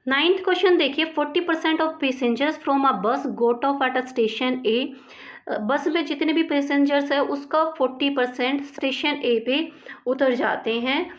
Ninth question देखिए, 40% of passengers from a बस गोट off at a station ए। बस में जितने भी पैसेंजर्स है उसका 40% स्टेशन ए पे उतर जाते हैं।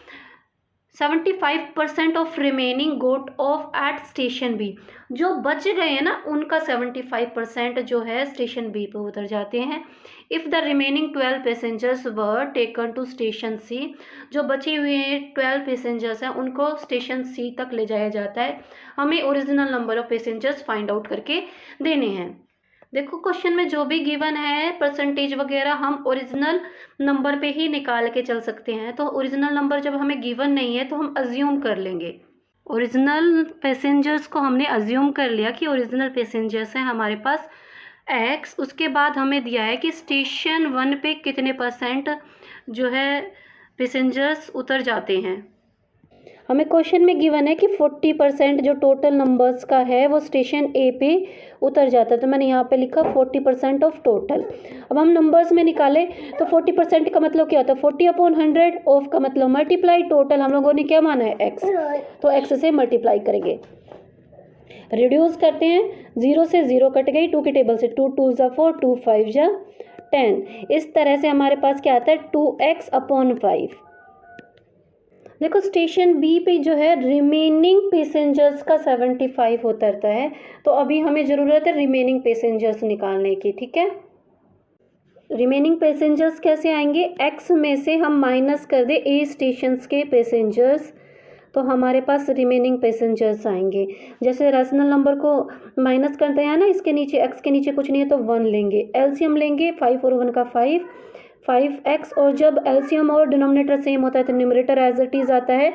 75% of remaining got off at station B. जो बच गए हैं ना उनका 75% जो है स्टेशन बी पे उतर जाते हैं। If the remaining 12 passengers were taken to station C. जो बचे हुए 12 पैसेंजर्स हैं उनको स्टेशन सी तक ले जाया जाता है। हमें original number of passengers find out करके देने हैं। देखो क्वेश्चन में जो भी गिवन है परसेंटेज वगैरह हम ओरिजिनल नंबर पे ही निकाल के चल सकते हैं। तो ओरिजिनल नंबर जब हमें गिवन नहीं है तो हम अज्यूम कर लेंगे। ओरिजिनल पैसेंजर्स को हमने अज्यूम कर लिया कि ओरिजिनल पैसेंजर्स हैं हमारे पास x। उसके बाद हमें दिया है कि स्टेशन 1 पे कितने % जो है पैसेंजर्स उतर जाते हैं। हमें क्वेश्चन में गिवन है कि 40% जो टोटल नंबर्स का है वो स्टेशन ए पे उतर जाता है। तो मैंने यहाँ पे लिखा 40% ऑफ टोटल। अब हम नंबर्स में निकालें तो 40% का मतलब क्या होता है, 40/100। ऑफ का मतलब मल्टीप्लाई, टोटल हम लोगों ने क्या माना है x, तो x से मल्टीप्लाई करेंगे। रिड्यूस करते हैं, 0 से 0 कट गई, 2 की टेबल से 2 2 ज़ा 4, 2 5 ज़ा 10। इस तरह से हमारे पास क्या आता है 2x/5। देखो स्टेशन बी पे जो है रिमेनिंग पैसेंजर्स का 75 उतरता है। तो अभी हमें ज़रूरत है रिमेनिंग पैसेंजर्स निकालने की। ठीक है, रिमेनिंग पैसेंजर्स कैसे आएंगे, x में से हम माइनस कर दे ए स्टेशंस के पैसेंजर्स, तो हमारे पास रिमेनिंग पैसेंजर्स आएंगे। जैसे रैशनल नंबर को माइनस करते हैं ना, इसके नीचे x के नीचे कुछ नहीं है तो 1 लेंगे, एलसीएम लेंगे 5 और 1 का 5x। और जब एलसीएम और डिनोमिनेटर सेम होता है तो न्यूमरेटर एज इट इज आता है।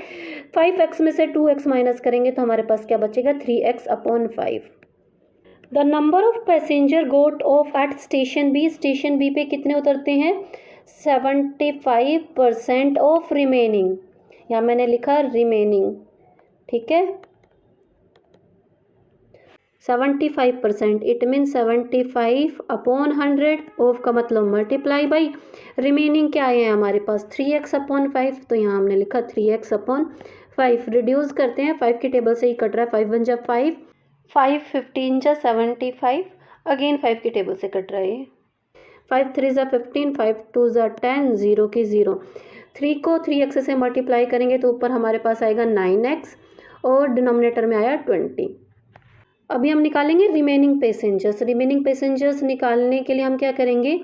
5x में से 2x माइनस करेंगे तो हमारे पास क्या बचेगा 3x/5। The number of passenger got off at station B. Station B पे कितने उतरते हैं 75% ऑफ रिमेनिंग। यहाँ मैंने लिखा रिमेनिंग, ठीक है 75%, इट मीन 75/100। ऑफ का मतलब मल्टीप्लाई बाई, रिमेनिंग क्या है हमारे पास 3x/5, तो यहाँ हमने लिखा 3x/5। रिड्यूस करते हैं, 5 की टेबल से ही कट रहा है, 5 1 जा 5, 5 15 जा 75, अगेन 5 की टेबल से कट रहा है, 5 3 जा 15, 5 2 जा 10, 0 की 0। 3 को 3x से मल्टीप्लाई करेंगे तो ऊपर हमारे पास आएगा 9x और डिनोमिनेटर में आया 20। अभी हम निकालेंगे रिमेनिंग पैसेंजर्स। रिमेनिंग पैसेंजर्स निकालने के लिए हम क्या करेंगे,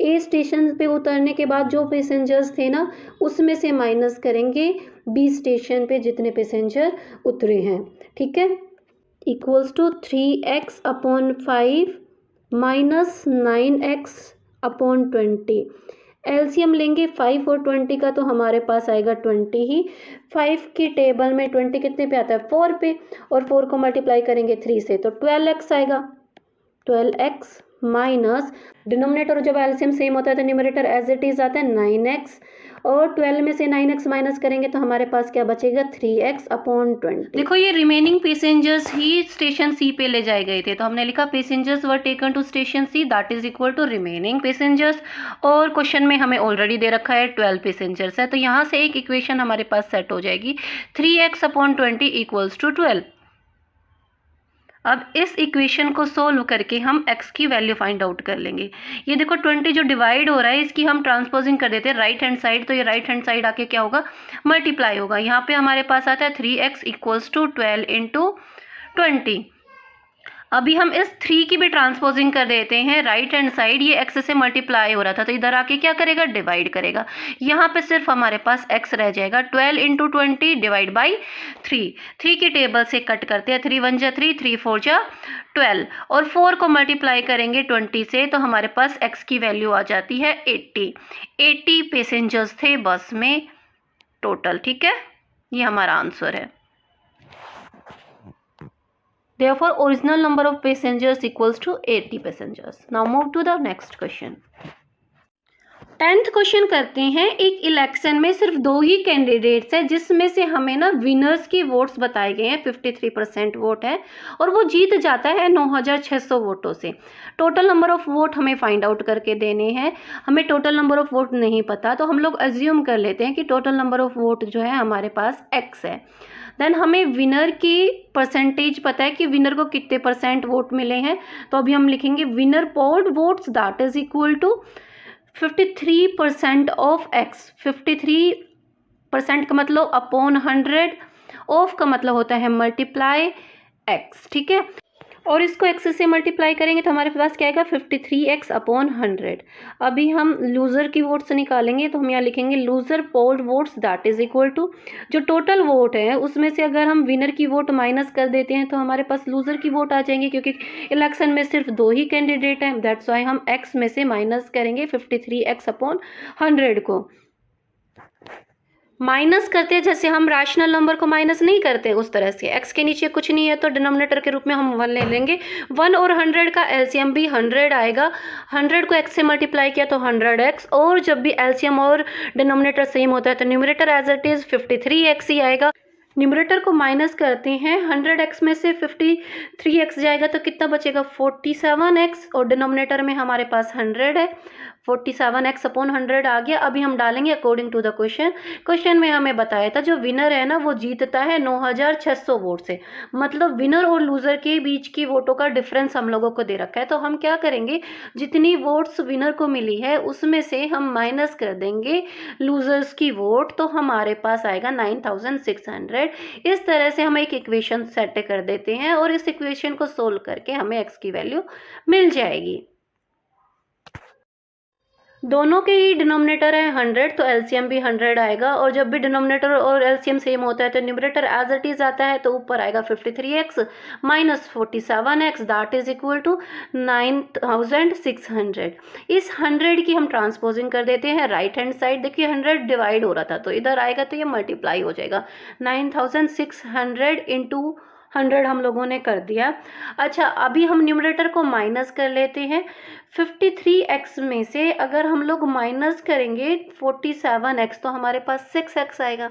ए स्टेशन पे उतरने के बाद जो पैसेंजर्स थे ना उसमें से माइनस करेंगे बी स्टेशन पे जितने पैसेंजर उतरे हैं। ठीक है, equals to 3x/5 minus 9x/20। LCM लेंगे 5 और 20 का तो हमारे पास आएगा 20 ही। 5 की टेबल में 20 कितने पे आता है 4 पे, और 4 को मल्टीप्लाई करेंगे 3 से तो 12x आएगा। 12x माइनस डिनोमिनेटर जब एलसीएम सेम होता है तो न्यूमरेटर एज इट इज आता है 9x, और 12 में से 9x माइनस करेंगे तो हमारे पास क्या बचेगा 3x/20। देखो ये रिमेनिंग पैसेंजर्स ही स्टेशन सी पे ले जाए गए थे, तो हमने लिखा passengers were taken to station C that is equal to remaining passengers. और क्वेश्चन में हमें ऑलरेडी दे रखा है 12 पैसेंजर्स है, तो यहाँ से एक इक्वेशन हमारे पास सेट हो जाएगी 3x/20 इक्वल्स टू 12। अब इस इक्वेशन को सोल्व करके हम x की वैल्यू फाइंड आउट कर लेंगे। ये देखो 20 जो डिवाइड हो रहा है इसकी हम ट्रांसपोजिंग कर देते हैं राइट हैंड साइड, तो ये राइट हैंड साइड आके क्या होगा मल्टीप्लाई होगा। यहाँ पे हमारे पास आता है 3x इक्वल्स टू 12 × 20। अभी हम इस 3 की भी ट्रांसपोजिंग कर देते हैं राइट हैंड साइड, ये x से मल्टीप्लाई हो रहा था तो इधर आके क्या करेगा डिवाइड करेगा। यहाँ पे सिर्फ हमारे पास x रह जाएगा 12 × 20 डिवाइड बाई 3। 3 की टेबल से कट करते हैं, 3 1 जा 3, 3 4 जा 12, और 4 को मल्टीप्लाई करेंगे 20 से तो हमारे पास x की वैल्यू आ जाती है 80। 80 पैसेंजर्स थे बस में टोटल। ठीक है, ये हमारा आंसर है। Therefore, original number of passengers equals to 80 passengers. Now move to the next question. 10th question करते हैं। एक इलेक्शन में सिर्फ 2 ही कैंडिडेट्स हैं जिसमें से हमें ना विनर्स की वोट्स बताए गए हैं, 53% वोट है और वो जीत जाता है 9600 वोटों से। टोटल नंबर ऑफ वोट हमें फाइंड आउट करके देने हैं। हमें टोटल नंबर ऑफ वोट नहीं पता तो हम लोग अज्यूम कर लेते हैं कि टोटल नंबर ऑफ वोट जो है हमारे पास x है। देन हमें विनर की परसेंटेज पता है कि विनर को कितने % वोट मिले हैं, तो अभी हम लिखेंगे winner polled votes that is equal to 53% of X. 53% का मतलब अपॉन 100, ऑफ का मतलब होता है मल्टीप्लाई एक्स, ठीक है। और इसको एक्स से मल्टीप्लाई करेंगे तो हमारे पास क्या आएगा 53x अपॉन 100। अभी हम लूज़र की वोट्स निकालेंगे तो हम यहाँ लिखेंगे loser polled votes that is equal to, जो टोटल वोट है उसमें से अगर हम विनर की वोट माइनस कर देते हैं तो हमारे पास लूज़र की वोट आ जाएंगे, क्योंकि इलेक्शन में सिर्फ 2 ही कैंडिडेट हैं, दैट्स वाई हम x में से माइनस करेंगे 53x अपॉन 100 को। माइनस करते हैं जैसे हम रैशनल नंबर को माइनस नहीं करते उस तरह से, x के नीचे कुछ नहीं है तो डिनोमिनेटर के रूप में हम 1 ले लेंगे। 1 और 100 का एलसीएम भी 100 आएगा। 100 को x से मल्टीप्लाई किया तो 100x, और जब भी एलसीएम और डिनोमिनेटर सेम होता है तो numerator as it is 53x ही आएगा। न्यूमरेटर को माइनस करते हैं, 100x में से 53x जाएगा तो कितना बचेगा 47x, और डिनोमिनेटर में हमारे पास 100 है, 47x अपॉन 100 आ गया। अभी हम डालेंगे अकॉर्डिंग टू द क्वेश्चन में हमें बताया था जो विनर है ना वो जीतता है 9600 वोट से, मतलब विनर और लूजर के बीच की वोटों का डिफरेंस हम लोगों को दे रखा है। तो हम क्या करेंगे, जितनी वोट्स विनर को मिली है उसमें से हम माइनस कर देंगे लूजर्स की वोट, तो हमारे पास आएगा 9600। इस तरह से हम एक इक्वेशन सेट कर देते हैं और इस इक्वेशन को सोल्व करके हमें x की वैल्यू मिल जाएगी। दोनों के ही डिनोमिनेटर है 100 तो एलसीएम भी 100 आएगा, और जब भी डिनोमिनेटर और एलसीएम सेम होता है तो न्यूमरेटर एज इट इज आता है, तो ऊपर आएगा 53x minus 47x that is equal to 9600। इस 100 की हम ट्रांसपोजिंग कर देते हैं राइट हैंड साइड। देखिए 100 डिवाइड हो रहा था तो इधर आएगा तो ये मल्टीप्लाई हो जाएगा, 9600 इंटू 100 हम लोगों ने कर दिया। अच्छा अभी हम न्यूमरेटर को माइनस कर लेते हैं। 53x में से अगर हम लोग माइनस करेंगे 47x तो हमारे पास 6x आएगा।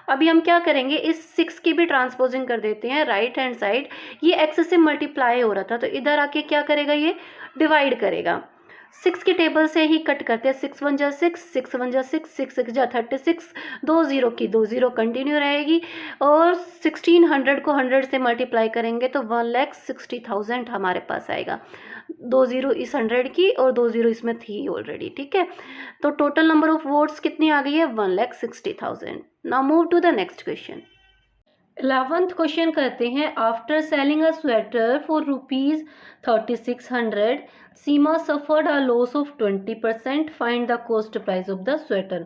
अभी हम क्या करेंगे, इस 6 की भी ट्रांसपोजिंग कर देते हैं राइट हैंड साइड। ये x से मल्टीप्लाई हो रहा था तो इधर आके क्या करेगा, ये डिवाइड करेगा। 6 की टेबल से ही कट करते हैं, 6 1 जा 6, 6 1 जा 6, 6 6 जा 36, 2 0 की 2 0 कंटिन्यू रहेगी, और 1600 को 100 से मल्टीप्लाई करेंगे तो 1,60,000 हमारे पास आएगा। 2 0 इस 100 की और 2 0 इसमें थी ऑलरेडी, ठीक है। तो टोटल नंबर ऑफ वोट्स कितनी आ गई है 1,60,000। Now move to the next question. 11th question करते हैं। After selling a sweater for ₹3600 Seema suffered a loss of 20%, find the cost price of the sweater.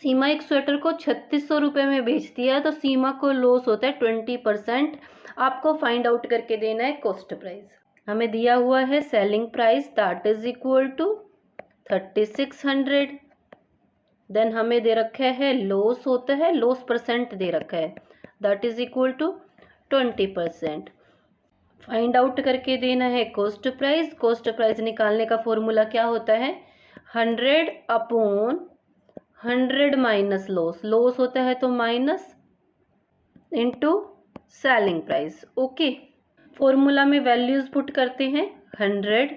Seema एक स्वेटर को 3600 रुपये में बेचती है तो सीमा को लॉस होता है 20%। आपको फाइंड आउट करके देना है कॉस्ट प्राइस। हमें दिया हुआ है selling price that is equal to 3600, then हमें दे रखा है लॉस होता है, लॉस परसेंट दे रखा है that is equal to 20%। Find out करके देना है कॉस्ट प्राइस। कॉस्ट प्राइस निकालने का फॉर्मूला क्या होता है, 100 अपॉन 100 माइनस लॉस, लॉस होता है तो minus into selling price. Okay, formula में वैल्यूज पुट करते हैं, 100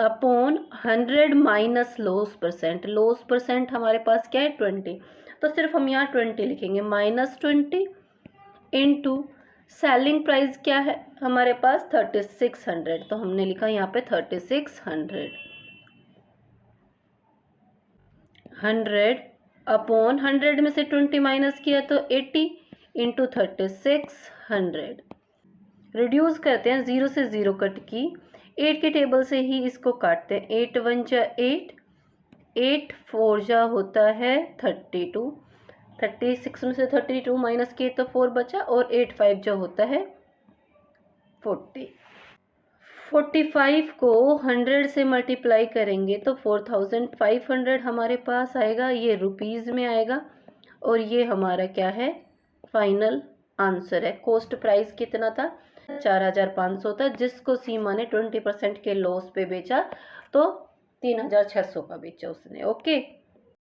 upon 100 minus loss percent. Loss percent हमारे पास क्या है 20, तो सिर्फ हम यहाँ 20 लिखेंगे, -20 इनटू सेलिंग प्राइस क्या है हमारे पास 3600, तो हमने लिखा यहाँ पे 3600। 100 अपॉन 100 में से 20 माइनस किया तो 80 इंटू 3600। रिड्यूस करते हैं, 0 से 0 कट की, 8 के टेबल से ही इसको काटते हैं। 8 1 जा 8, 8 4 जा होता है 32, 36 में से 32 माइनस किए तो 4 बचा, और 8 5 जा होता है 40। 45 को 100 से मल्टीप्लाई करेंगे तो 4500 हमारे पास आएगा, ये रुपीज़ में आएगा, और ये हमारा क्या है फाइनल आंसर है। कॉस्ट प्राइस कितना था 4500 था, जिसको सीमा ने 20% के लॉस पे बेचा तो 3600 का बेचा उसने। ओके।